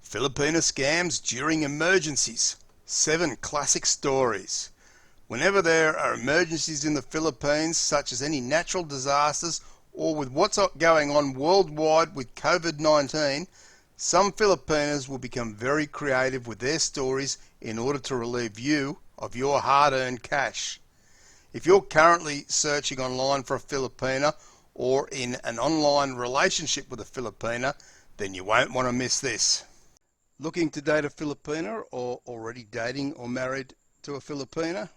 Filipino scams during emergencies. 7 classic stories. Whenever there are emergencies in the Philippines, such as any natural disasters or with what's going on worldwide with COVID-19, some Filipinos will become very creative with their stories in order to relieve you of your hard-earned cash. If you're currently searching online for a Filipina or in an online relationship with a Filipina, then you won't want to miss this. Looking to date a Filipina or already dating or married to a Filipina?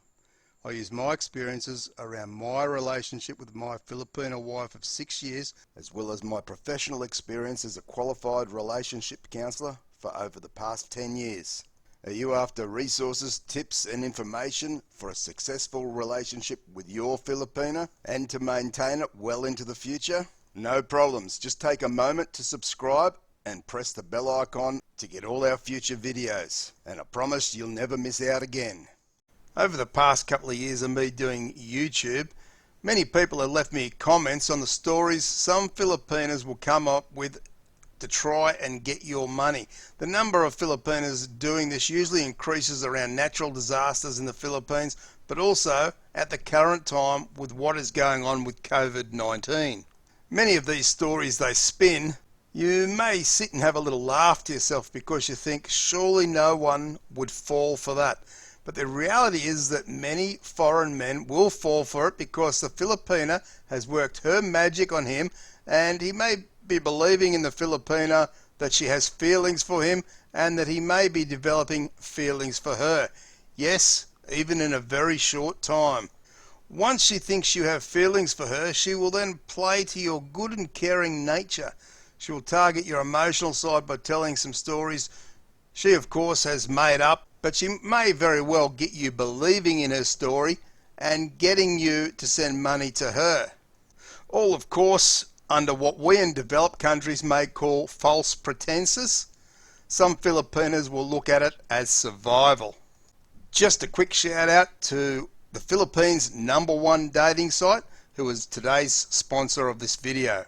I use my experiences around my relationship with my Filipino wife of 6 years, as well as my professional experience as a qualified relationship counsellor for over the past 10 years. Are you after resources, tips and information for a successful relationship with your Filipina and to maintain it well into the future? No problems, just take a moment to subscribe and press the bell icon to get all our future videos, and I promise you'll never miss out again. Over the past couple of years of me doing YouTube, many people have left me comments on the stories some Filipinas will come up with to try and get your money. The number of Filipinas doing this usually increases around natural disasters in the Philippines, but also at the current time with what is going on with COVID-19. Many of these stories they spin, you may sit and have a little laugh to yourself because you think surely no one would fall for that. But the reality is that many foreign men will fall for it because the Filipina has worked her magic on him, and he may be believing in the Filipina that she has feelings for him and that he may be developing feelings for her. Yes, even in a very short time. Once she thinks you have feelings for her, she will then play to your good and caring nature. She will target your emotional side by telling some stories she of course has made up, but she may very well get you believing in her story and getting you to send money to her. All of course under what we in developed countries may call false pretenses. Some Filipinos will look at it as survival. Just a quick shout out to the Philippines' #1 dating site, who is today's sponsor of this video.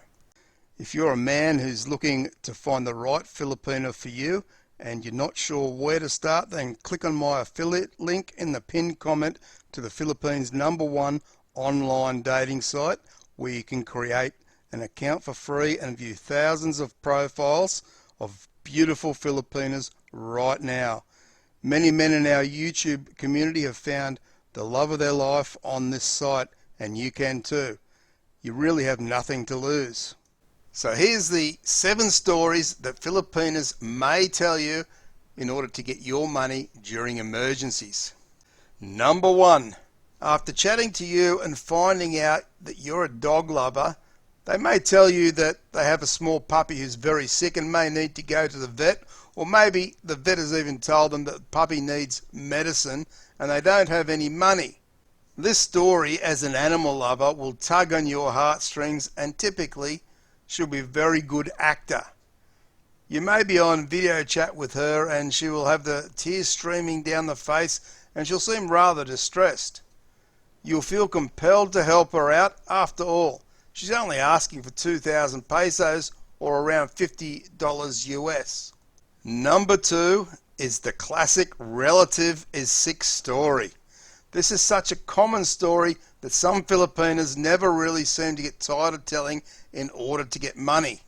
If you're a man who's looking to find the right Filipino for you and you're not sure where to start, then click on my affiliate link in the pinned comment to the Philippines' #1 online dating site, where you can create an account for free and view thousands of profiles of beautiful Filipinas right now. Many men in our YouTube community have found the love of their life on this site, and you can too. You really have nothing to lose. So here's the 7 stories that Filipinas may tell you in order to get your money during emergencies. Number 1. After chatting to you and finding out that you're a dog lover, they may tell you that they have a small puppy who's very sick and may need to go to the vet, or maybe the vet has even told them that the puppy needs medicine and they don't have any money. This story, as an animal lover, will tug on your heartstrings, and typically she'll be a very good actor. You may be on video chat with her and she will have the tears streaming down the face and she'll seem rather distressed. You'll feel compelled to help her out. After all, she's only asking for 2,000 pesos or around $50 US. Number 2 is the classic relative is sick story. This is such a common story that some Filipinos never really seem to get tired of telling in order to get money.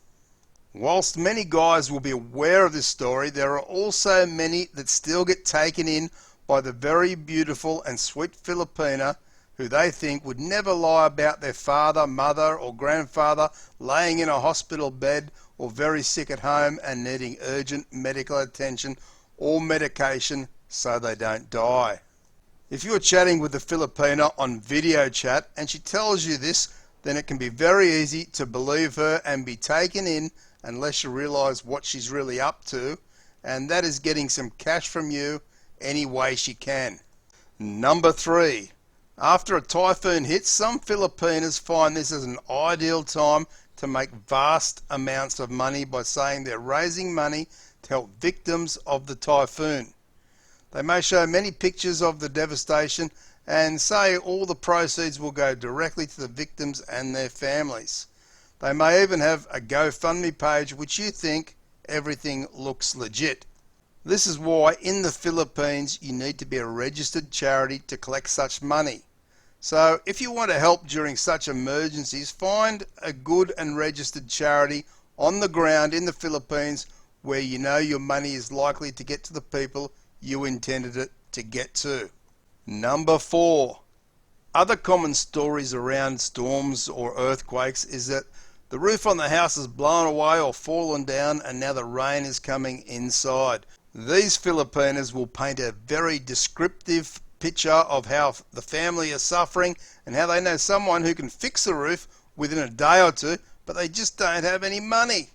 Whilst many guys will be aware of this story, there are also many that still get taken in by the very beautiful and sweet Filipina who they think would never lie about their father, mother or grandfather laying in a hospital bed or very sick at home and needing urgent medical attention or medication so they don't die. If you're chatting with a Filipina on video chat and she tells you this, then it can be very easy to believe her and be taken in unless you realise what she's really up to, and that is getting some cash from you any way she can. Number 3. After a typhoon hits, some Filipinas find this as an ideal time to make vast amounts of money by saying they're raising money to help victims of the typhoon. They may show many pictures of the devastation and say all the proceeds will go directly to the victims and their families. They may even have a GoFundMe page which you think everything looks legit. This is why in the Philippines you need to be a registered charity to collect such money. So if you want to help during such emergencies, find a good and registered charity on the ground in the Philippines where you know your money is likely to get to the people you intended it to get to. Number 4. Other common stories around storms or earthquakes is that the roof on the house is blown away or fallen down and now the rain is coming inside. These Filipinos will paint a very descriptive picture of how the family is suffering and how they know someone who can fix the roof within a day or two, but they just don't have any money.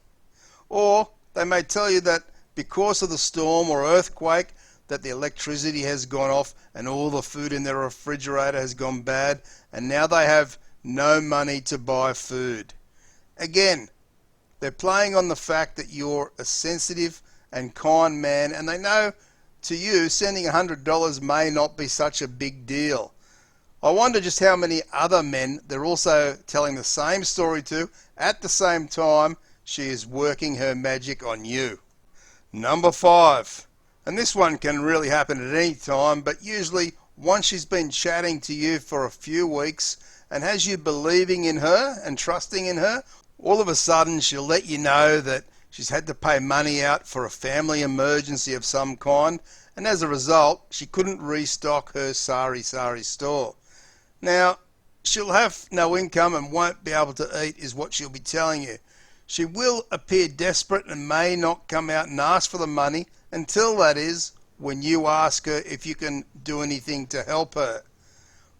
Or they may tell you that because of the storm or earthquake that the electricity has gone off and all the food in their refrigerator has gone bad and now they have no money to buy food. Again, they're playing on the fact that you're a sensitive and kind man and they know to you sending $100 may not be such a big deal. I wonder just how many other men they're also telling the same story to at the same time she is working her magic on you. Number 5. And this one can really happen at any time, but usually once she's been chatting to you for a few weeks and has you believing in her and trusting in her, all of a sudden she'll let you know that she's had to pay money out for a family emergency of some kind, and as a result she couldn't restock her sari store. Now, she'll have no income and won't be able to eat is what she'll be telling you. She will appear desperate and may not come out and ask for the money until, that is, when you ask her if you can do anything to help her.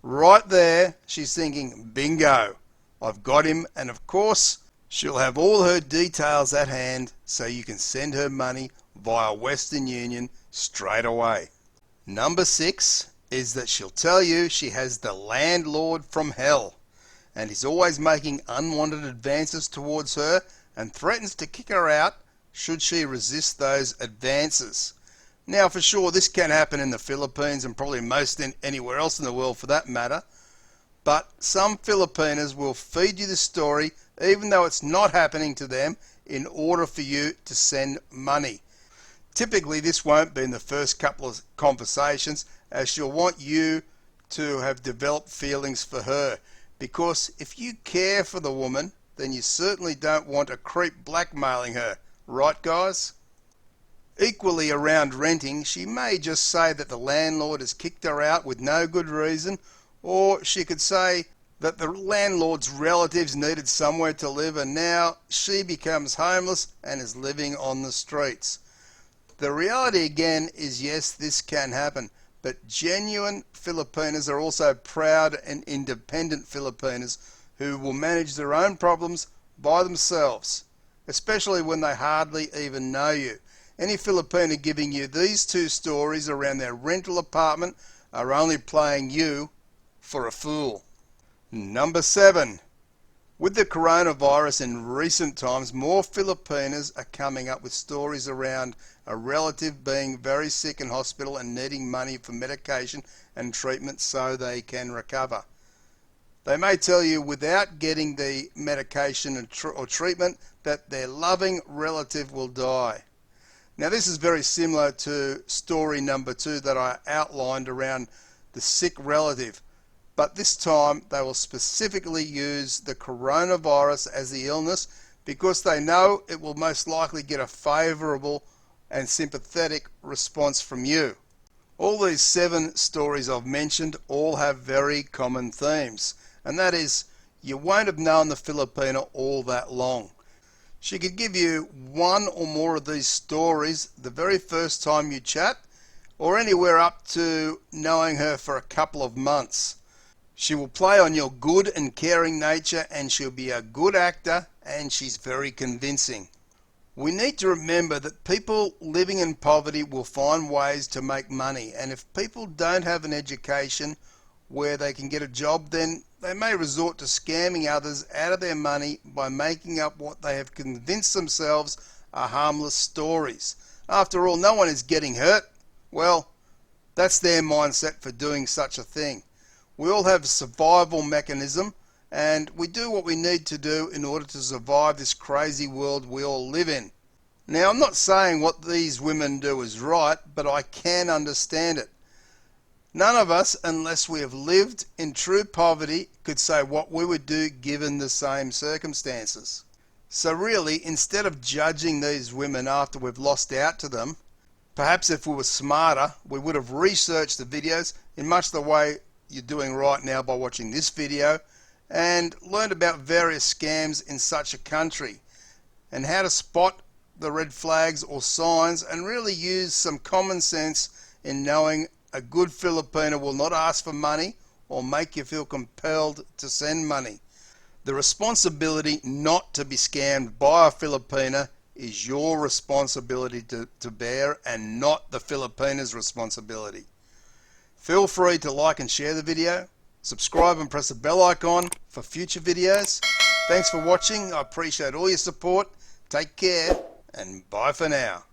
Right there, she's thinking, bingo, I've got him, and of course, she'll have all her details at hand so you can send her money via Western Union straight away. Number 6 is that she'll tell you she has the landlord from hell and he's always making unwanted advances towards her and threatens to kick her out should she resist those advances. Now, for sure, this can happen in the Philippines and probably anywhere else in the world for that matter, but some Filipinos will feed you the story even though it's not happening to them in order for you to send money. Typically this won't be in the first couple of conversations, as she'll want you to have developed feelings for her, because if you care for the woman then you certainly don't want a creep blackmailing her, right guys? Equally around renting, she may just say that the landlord has kicked her out with no good reason, or she could say that the landlord's relatives needed somewhere to live and now she becomes homeless and is living on the streets. The reality again is, yes, this can happen, but genuine Filipinos are also proud and independent Filipinos who will manage their own problems by themselves, especially when they hardly even know you. Any Filipino giving you these 2 stories around their rental apartment are only playing you for a fool. Number 7. With the coronavirus in recent times, more Filipinos are coming up with stories around a relative being very sick in hospital and needing money for medication and treatment so they can recover. They may tell you without getting the medication or treatment that their loving relative will die. Now this is very similar to story number 2 that I outlined around the sick relative, but this time they will specifically use the coronavirus as the illness because they know it will most likely get a favourable and sympathetic response from you. All these 7 stories I've mentioned all have very common themes, and that is, you won't have known the Filipino all that long. She could give you 1 or more of these stories the very first time you chat, or anywhere up to knowing her for a couple of months. She will play on your good and caring nature, and she'll be a good actor, and she's very convincing. We need to remember that people living in poverty will find ways to make money, and if people don't have an education where they can get a job, then they may resort to scamming others out of their money by making up what they have convinced themselves are harmless stories. After all, no one is getting hurt. Well, that's their mindset for doing such a thing. We all have a survival mechanism, and we do what we need to do in order to survive this crazy world we all live in. Now, I'm not saying what these women do is right, but I can understand it. None of us, unless we have lived in true poverty, could say what we would do given the same circumstances. So really, instead of judging these women after we've lost out to them, perhaps if we were smarter, we would have researched the videos in much the way you're doing right now by watching this video, and learned about various scams in such a country and how to spot the red flags or signs, and really use some common sense in knowing a good Filipino will not ask for money or make you feel compelled to send money. The responsibility not to be scammed by a Filipina is your responsibility to bear, and not the Filipina's responsibility. Feel free to like and share the video, subscribe and press the bell icon for future videos. Thanks for watching. I appreciate all your support. Take care and bye for now.